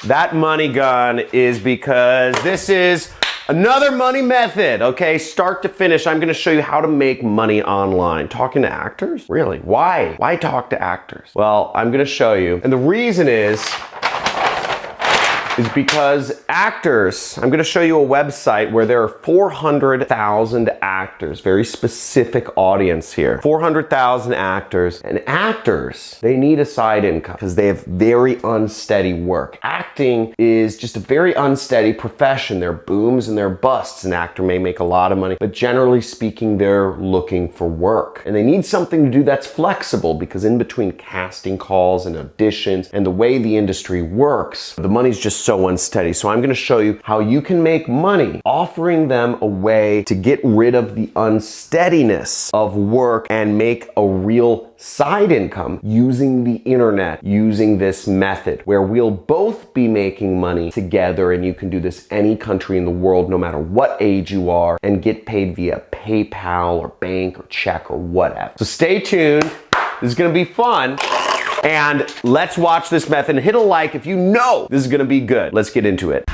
That money gun is because this is another money method, okay? Start to finish, I'm gonna show you how to make money online. Talking to actors? Really? Why? Why talk to actors? Well, I'm gonna show you. And the reason is because actors, I'm gonna show you a website where there are 400,000 actors, very specific audience here. 400,000 actors, and actors, they need a side income because they have very unsteady work. Acting is just a very unsteady profession. There are booms and there are busts. An actor may make a lot of money, but generally speaking, they're looking for work. And they need something to do that's flexible because in between casting calls and auditions and the way the industry works, the money's just so unsteady. So I'm going to show you how you can make money offering them a way to get rid of the unsteadiness of work and make a real side income using the internet, using this method where we'll both be making money together, and you can do this any country in the world, no matter what age you are, and get paid via PayPal or bank or check or whatever. So stay tuned. This is going to be fun. And let's watch this method and hit a like if you know this is gonna be good. Let's get into it.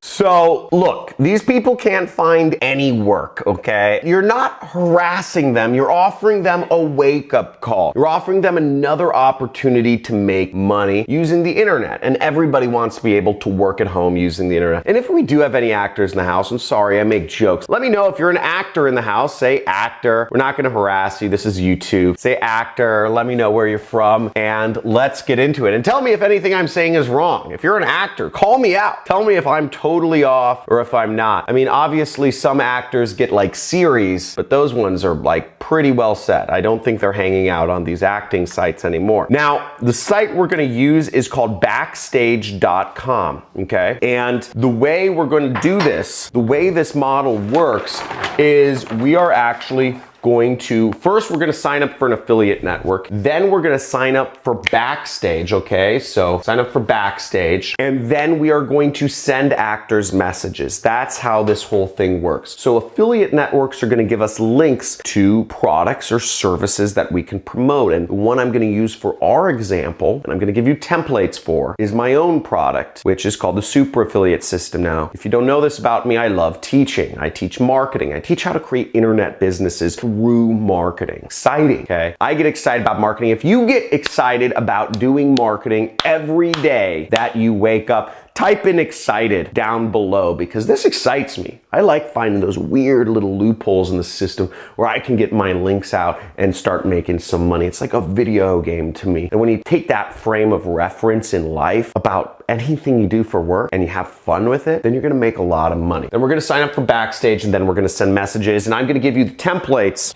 So look, these people can't find any work, okay? You're not harassing them, you're offering them a wake-up call. You're offering them another opportunity to make money using the internet. And everybody wants to be able to work at home using the internet. And if we do have any actors in the house, I'm sorry, I make jokes. Let me know if you're an actor in the house. Say actor. We're not gonna harass you, this is YouTube. Say actor, let me know where you're from, and let's get into it. And tell me if anything I'm saying is wrong. If you're an actor, call me out. Tell me if I'm totally off or if I'm not. I mean, obviously some actors get like series, but those ones are like pretty well set. I don't think they're hanging out on these acting sites anymore. Now, the site we're gonna use is called backstage.com, okay? And the way we're gonna do this, the way this model works is we are actually going to, first we're gonna sign up for an affiliate network, then we're gonna sign up for Backstage, okay? So sign up for Backstage, and then we are going to send actors messages. That's how this whole thing works. So affiliate networks are gonna give us links to products or services that we can promote. And the one I'm gonna use for our example, and I'm gonna give you templates for, is my own product, which is called the Super Affiliate System. Now, if you don't know this about me, I love teaching. I teach marketing. I teach how to create internet businesses through marketing. Exciting, okay? I get excited about marketing. If you get excited about doing marketing every day that you wake up, type in excited down below because this excites me. I like finding those weird little loopholes in the system where I can get my links out and start making some money. It's like a video game to me. And when you take that frame of reference in life about anything you do for work and you have fun with it, then you're gonna make a lot of money. Then we're gonna sign up for Backstage, and then we're gonna send messages, and I'm gonna give you the templates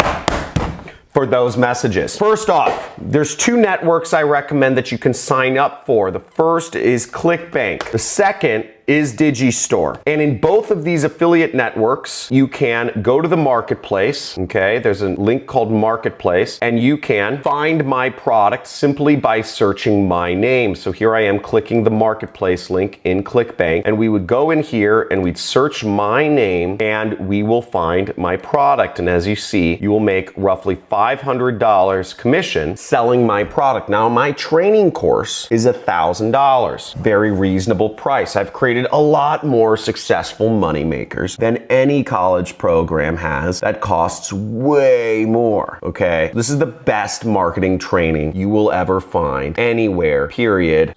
for those messages. First off, there's two networks I recommend that you can sign up for. The first is Clickbank. The second is Digistore. And in both of these affiliate networks, you can go to the marketplace, okay? There's a link called Marketplace, and you can find my product simply by searching my name. So here I am clicking the Marketplace link in Clickbank, and we would go in here and we'd search my name, and we will find my product. And as you see, you will make roughly $500 commission selling my product. Now, my training course is $1,000. Very reasonable price. I've created a lot more successful money makers than any college program has that costs way more, okay? This is the best marketing training you will ever find anywhere, period.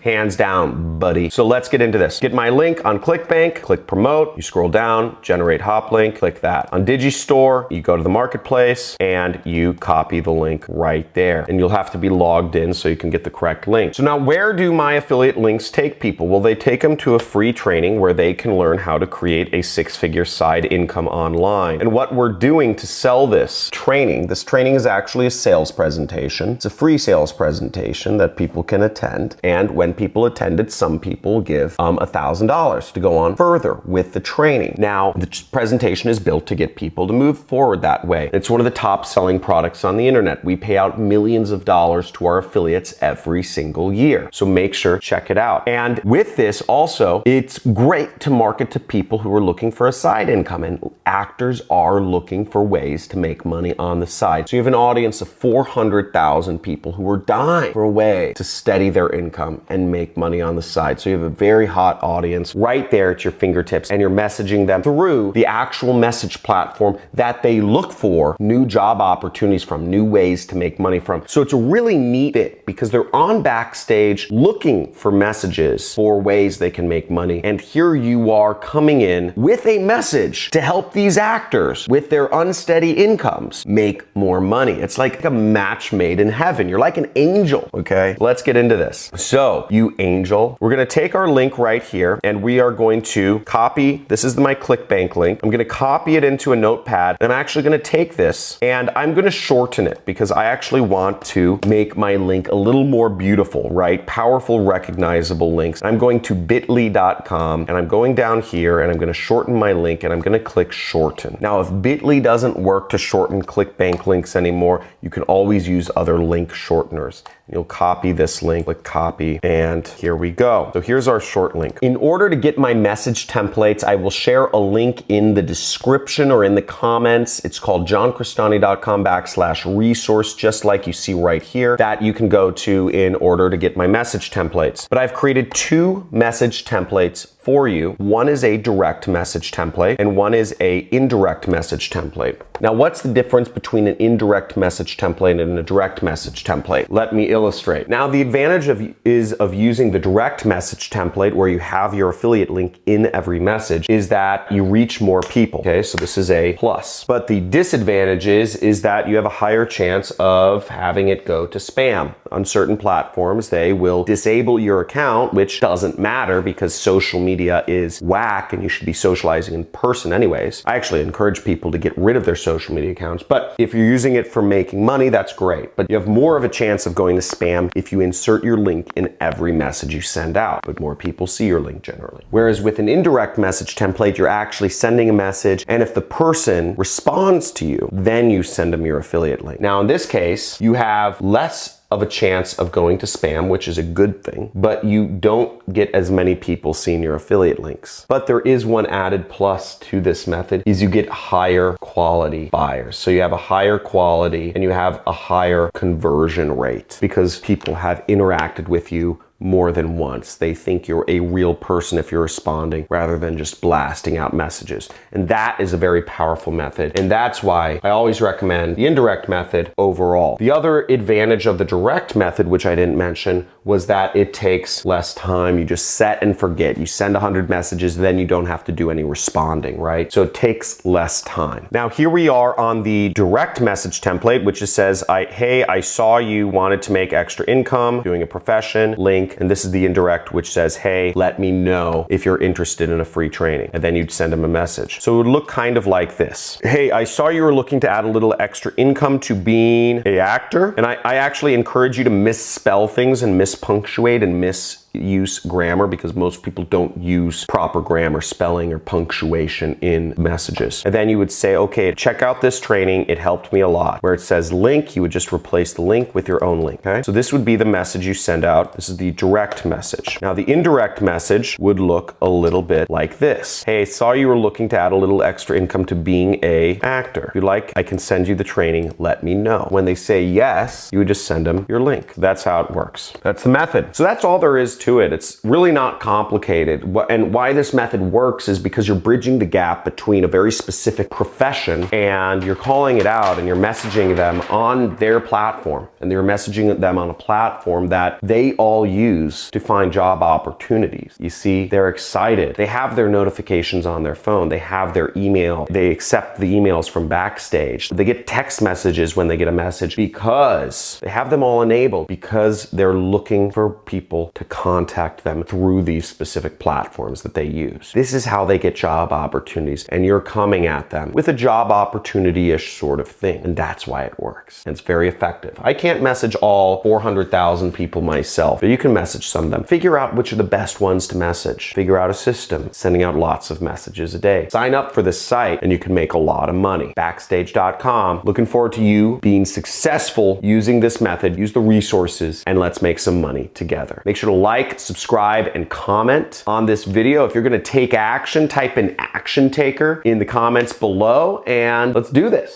Hands down, buddy. So let's get into this. Get my link on Clickbank, click promote, you scroll down, generate hop link, click that. On Digistore, you go to the marketplace and you copy the link right there. And you'll have to be logged in so you can get the correct link. So now where do my affiliate links take people? Well, they take them to a free training where they can learn how to create a six-figure side income online. And what we're doing to sell this training is actually a sales presentation. It's a free sales presentation that people can attend. And when people attended, some people give $1,000 to go on further with the training. Now, the presentation is built to get people to move forward that way. It's one of the top selling products on the internet. We pay out millions of dollars to our affiliates every single year. So make sure, check it out. And with this also, it's great to market to people who are looking for a side income, and actors are looking for ways to make money on the side. So you have an audience of 400,000 people who are dying for a way to steady their income and make money on the side. So you have a very hot audience right there at your fingertips, and you're messaging them through the actual message platform that they look for new job opportunities from, new ways to make money from. So it's a really neat fit because they're on Backstage looking for messages for ways they can make money. And here you are coming in with a message to help these actors with their unsteady incomes make more money. It's like a match made in heaven. You're like an angel, okay? Let's get into this. So, you angel, we're gonna take our link right here and we are going to copy, this is my Clickbank link. I'm gonna copy it into a notepad, and I'm actually gonna take this and I'm gonna shorten it because I actually want to make my link a little more beautiful, right? Powerful, recognizable links. I'm going to bit.ly.com and I'm going down here and I'm gonna shorten my link and I'm gonna click shorten. Now, if bit.ly doesn't work to shorten Clickbank links anymore, you can always use other link shorteners. You'll copy this link, click copy, and here we go. So here's our short link. In order to get my message templates, I will share a link in the description or in the comments. It's called johncrestani.com/resource, just like you see right here, that you can go to in order to get my message templates. But I've created 2 message templates for you. One is a direct message template and one is a indirect message template. Now, what's the difference between an indirect message template and a direct message template? Let me illustrate. Now, the advantage of using the direct message template, where you have your affiliate link in every message, is that you reach more people. Okay, so this is a plus. But the disadvantage is that you have a higher chance of having it go to spam. On certain platforms, they will disable your account, which doesn't matter because social media is whack and you should be socializing in person anyways. I actually encourage people to get rid of their social media accounts, but if you're using it for making money, that's great. But you have more of a chance of going to spam if you insert your link in every message you send out, but more people see your link generally. Whereas with an indirect message template, you're actually sending a message, and if the person responds to you, then you send them your affiliate link. Now, in this case, you have less of a chance of going to spam, which is a good thing, but you don't get as many people seeing your affiliate links. But there is one added plus to this method, is you get higher quality buyers. So you have a higher quality and you have a higher conversion rate because people have interacted with you more than once. They think you're a real person if you're responding rather than just blasting out messages. And that is a very powerful method. And that's why I always recommend the indirect method overall. The other advantage of the direct method, which I didn't mention, was that it takes less time. You just set and forget. You send 100 messages, then you don't have to do any responding, right? So it takes less time. Now, here we are on the direct message template, which just says, hey, I saw you wanted to make extra income doing a profession, link. And this is the indirect, which says, hey, let me know if you're interested in a free training. And then you'd send them a message. So it would look kind of like this. Hey, I saw you were looking to add a little extra income to being an actor. And I actually encourage you to misspell things and mispunctuate and misuse grammar because most people don't use proper grammar, spelling, or punctuation in messages. And then you would say, okay, check out this training. It helped me a lot. Where it says link, you would just replace the link with your own link. Okay. So this would be the message you send out. This is the direct message. Now, the indirect message would look a little bit like this. Hey, I saw you were looking to add a little extra income to being an actor. If you'd like, I can send you the training. Let me know. When they say yes, you would just send them your link. That's how it works. That's the method. So that's all there is to it. It's really not complicated. And why this method works is because you're bridging the gap between a very specific profession and you're calling it out and you're messaging them on their platform, and you're messaging them on a platform that they all use to find job opportunities. You see, they're excited. They have their notifications on their phone. They have their email. They accept the emails from Backstage. They get text messages when they get a message because they have them all enabled because they're looking for people to contact contact them through these specific platforms that they use. This is how they get job opportunities, and you're coming at them with a job opportunity-ish sort of thing, and that's why it works. And it's very effective. I can't message all 400,000 people myself, but you can message some of them. Figure out which are the best ones to message. Figure out a system, sending out lots of messages a day. Sign up for this site and you can make a lot of money. Backstage.com. Looking forward to you being successful using this method. Use the resources and let's make some money together. Make sure to like, subscribe, and comment on this video. If you're gonna take action, type in action taker in the comments below and let's do this.